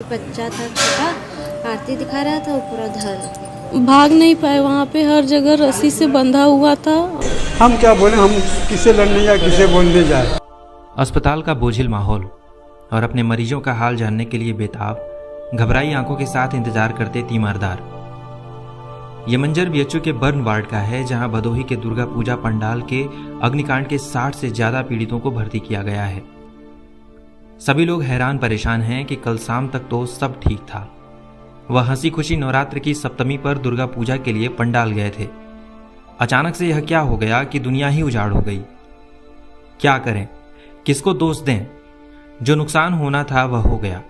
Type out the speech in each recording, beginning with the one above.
बच्चा था छोटा, आरती दिखा रहा था, वो पूरा धर भाग नहीं पाए। वहाँ पे हर जगह रस्सी से बंधा हुआ था। हम क्या बोले, हम किसे लड़ने या किसे बोलने जाए। अस्पताल का बोझिल माहौल और अपने मरीजों का हाल जानने के लिए बेताब घबराई आंखों के साथ इंतजार करते तीमारदार। ये मंजर बीएचयू के बर्न वार्ड का है, जहां भदोही के दुर्गा पूजा पंडाल के अग्निकांड के 60 से ज्यादा पीड़ितों को भर्ती किया गया है। सभी लोग हैरान परेशान हैं कि कल शाम तक तो सब ठीक था। वह हंसी खुशी नवरात्र की सप्तमी पर दुर्गा पूजा के लिए पंडाल गए थे। अचानक से यह क्या हो गया कि दुनिया ही उजाड़ हो गई। क्या करें, किसको दोष दें? जो नुकसान होना था वह हो गया।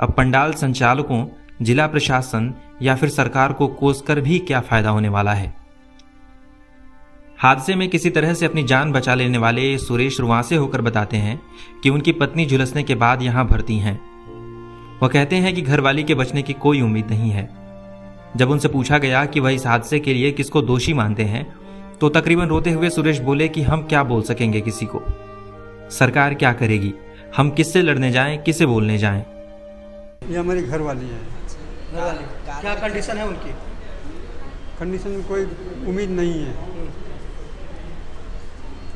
अब पंडाल संचालकों, जिला प्रशासन या फिर सरकार को कोसकर भी क्या फायदा होने वाला है। हादसे में किसी तरह से अपनी जान बचा लेने वाले सुरेश रुआंसे होकर बताते हैं कि उनकी पत्नी झुलसने के बाद यहां भर्ती हैं। वह कहते हैं कि घरवाली के बचने की कोई उम्मीद नहीं है। जब उनसे पूछा गया कि वह इस हादसे के लिए किसको दोषी मानते हैं, तो तकरीबन रोते हुए सुरेश बोले कि हम क्या बोल सकेंगे किसी को। सरकार क्या करेगी, हम किससे लड़ने जाएं, किसे बोलने जाएं। ये हमारी घरवाली है। घरवाली क्या कंडीशन है उनकी? कंडीशन में कोई उम्मीद नहीं है,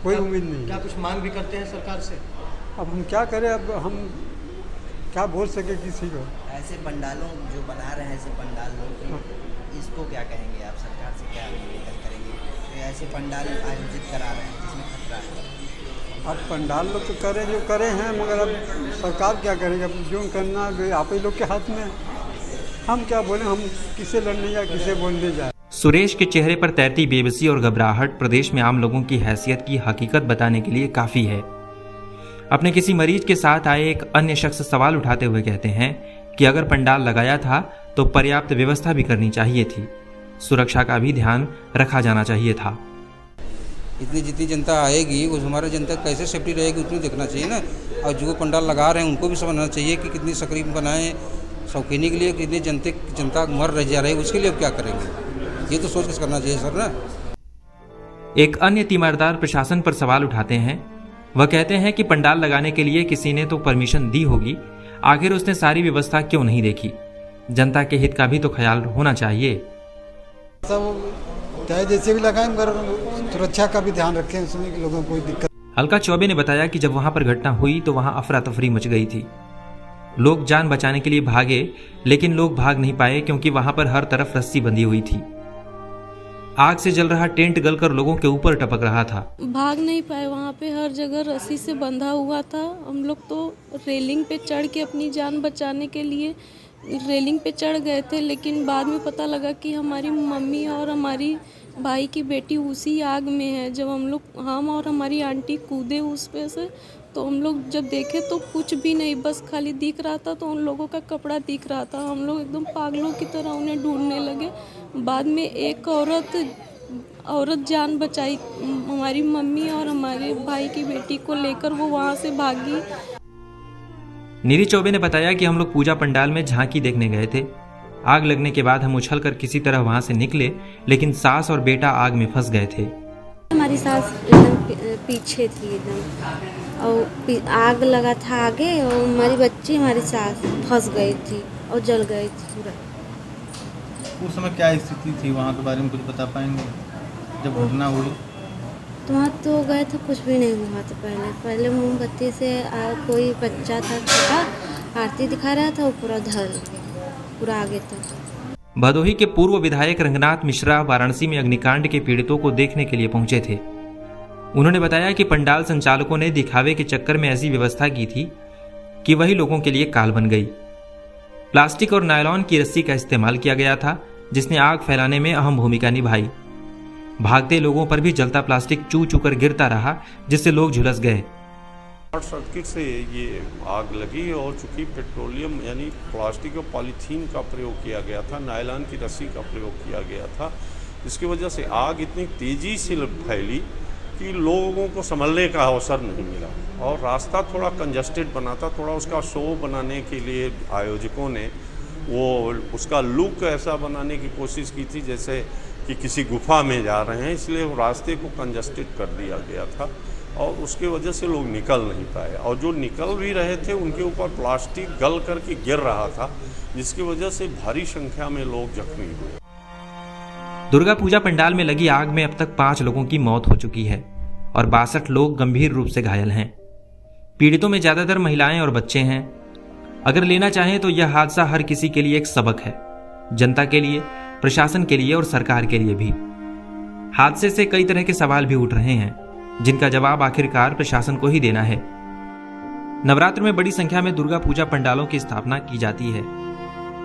कोई उम्मीद नहीं क्या है। कुछ मांग भी करते हैं सरकार से? अब हम क्या करें, अब हम क्या बोल सके किसी को। ऐसे पंडालों जो बना रहे हैं, ऐसे पंडाल लोग, इसको क्या कहेंगे आप? सरकार से क्या निवेदन करेंगे? तो ऐसे पंडाल आयोजित करा रहे हैं जिसमें खतरा है। अब पंडाल लोग तो करे जो करे हैं, मगर अब सरकार क्या करेगी? अब जो करना है आप ही लोग के हाथ में। हम क्या बोले, हम किसे लड़ने या किसे बोलने जाए। सुरेश के चेहरे पर तैरती बेबसी और घबराहट प्रदेश में आम लोगों की हैसियत की हकीकत बताने के लिए काफी है। अपने किसी मरीज के साथ आए एक अन्य शख्स सवाल उठाते हुए कहते हैं कि अगर पंडाल लगाया था तो पर्याप्त व्यवस्था भी करनी चाहिए थी, सुरक्षा का भी ध्यान रखा जाना चाहिए था। इतनी जितनी जनता आएगी उस हमारे जनता कैसे सेफ्टी रहेगी उतनी देखना चाहिए ना। और जो पंडाल लगा रहे हैं उनको भी समझना चाहिए कि कितनी सक्रिय बनाएं शौकीनी के लिए, कितनी जनता मर रह जा रही है उसके लिए अब क्या करेंगे, ये तो सोच के करना चाहिए सर ना। एक अन्य तीमारदार प्रशासन पर सवाल उठाते हैं। वह कहते हैं कि पंडाल लगाने के लिए किसी ने तो परमिशन दी होगी, आखिर उसने सारी व्यवस्था क्यों नहीं देखी? जनता के हित का भी तो ख्याल होना चाहिए। सब चाहे जैसे भी लगाएं, मगर सुरक्षा का भी ध्यान रखें, उसमें कि लोगों को कोई दिक्कत। अलका चौबे ने बताया कि जब वहां पर घटना हुई तो वहां अफरा तफरी मच गई थी। लोग जान बचाने के लिए भागे, लेकिन लोग भाग नहीं पाए क्योंकि वहां पर हर तरफ रस्सी बंधी हुई थी। आग से जल रहा टेंट गलकर लोगों के ऊपर टपक रहा था। भाग नहीं पाए। वहाँ पे हर जगह रस्सी से बंधा हुआ था। हम लोग तो रेलिंग पे चढ़ के अपनी जान बचाने के लिए रेलिंग पे चढ़ गए थे, लेकिन बाद में पता लगा कि हमारी मम्मी और हमारी भाई की बेटी उसी आग में है। जब हम और हमारी आंटी कूदे उस पे से, तो हम लोग जब देखे तो कुछ भी नहीं, बस खाली दिख रहा था, तो उन लोगों का कपड़ा दिख रहा था। हम लोग एकदम पागलों की तरह उन्हें ढूंढने लगे। बाद में एक औरत जान बचाई, हमारी मम्मी और हमारे भाई की बेटी को लेकर वो वहाँ से भागी। नीरी चौबे ने बताया कि हम लोग पूजा पंडाल में झांकी देखने गए थे। आग लगने के बाद हम उछलकर किसी तरह वहां से निकले, लेकिन सास और बेटा आग में फंस गए थे। हमारी सास एकदम पीछे थी एकदम, और आग लगा था आगे, और हमारी बच्ची हमारी सास फंस गई थी और जल गई थी पूरा। उस समय क्या स्थिति थी वहाँ के बारे में कुछ बता पाएंगे जब घटना हुई? तो वहाँ तो गए थे, कुछ भी नहीं हुआ था। पहले मोमबत्ती से कोई बच्चा था छोटा, आरती दिखा रहा था, वो पूरा धर पूरा आगे तक। भदोही के पूर्व विधायक रंगनाथ मिश्रा वाराणसी में अग्निकांड के पीड़ितों को देखने के लिए पहुंचे थे। उन्होंने बताया कि पंडाल संचालकों ने दिखावे के चक्कर में ऐसी व्यवस्था की थी कि वही लोगों के लिए काल बन गई। प्लास्टिक और नायलॉन की रस्सी का इस्तेमाल किया गया था, जिसने आग फैलाने में अहम भूमिका निभाई। भागते लोगों पर भी जलता प्लास्टिक चू चू कर गिरता रहा, जिससे लोग झुलस गए। शॉर्ट सर्किट से ये आग लगी, और चूंकि पेट्रोलियम यानी प्लास्टिक और पॉलीथीन का प्रयोग किया गया था, नायलॉन की रस्सी का प्रयोग किया गया था, जिसकी वजह से आग इतनी तेज़ी से फैली कि लोगों को संभलने का अवसर नहीं मिला, और रास्ता थोड़ा कंजस्टेड बना था। थोड़ा उसका शो बनाने के लिए आयोजकों ने वो उसका लुक ऐसा बनाने की कोशिश की थी जैसे कि किसी गुफा में जा रहे हैं, इसलिए वो रास्ते को कंजस्टेड कर दिया गया था। और उसके वजह से लोग निकल नहीं पाए, और जो निकल भी रहे थे उनके ऊपर प्लास्टिक गल करके गिर रहा था, जिसकी वजह से भारी संख्या में लोग जख्मी हुए। दुर्गा पूजा पंडाल में लगी आग में अब तक 5 लोगों की मौत हो चुकी है और 62 लोग गंभीर रूप से घायल हैं। पीड़ितों में ज्यादातर महिलाएं और बच्चे हैं। अगर लेना चाहें तो यह हादसा हर किसी के लिए एक सबक है, जनता के लिए, प्रशासन के लिए और सरकार के लिए भी। हादसे से कई तरह के सवाल भी उठ रहे हैं, जिनका जवाब आखिरकार प्रशासन को ही देना है। नवरात्र में बड़ी संख्या में दुर्गा पूजा पंडालों की स्थापना की जाती है।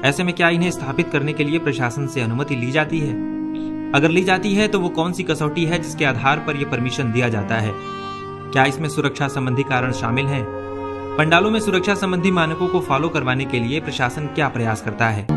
ऐसे में क्या इन्हें स्थापित करने के लिए प्रशासन से अनुमति ली जाती है? अगर ली जाती है तो वो कौन सी कसौटी है जिसके आधार पर यह परमिशन दिया जाता है? क्या इसमें सुरक्षा संबंधी कारण शामिल हैं? पंडालों में सुरक्षा संबंधी मानकों को फॉलो करवाने के लिए प्रशासन क्या प्रयास करता है?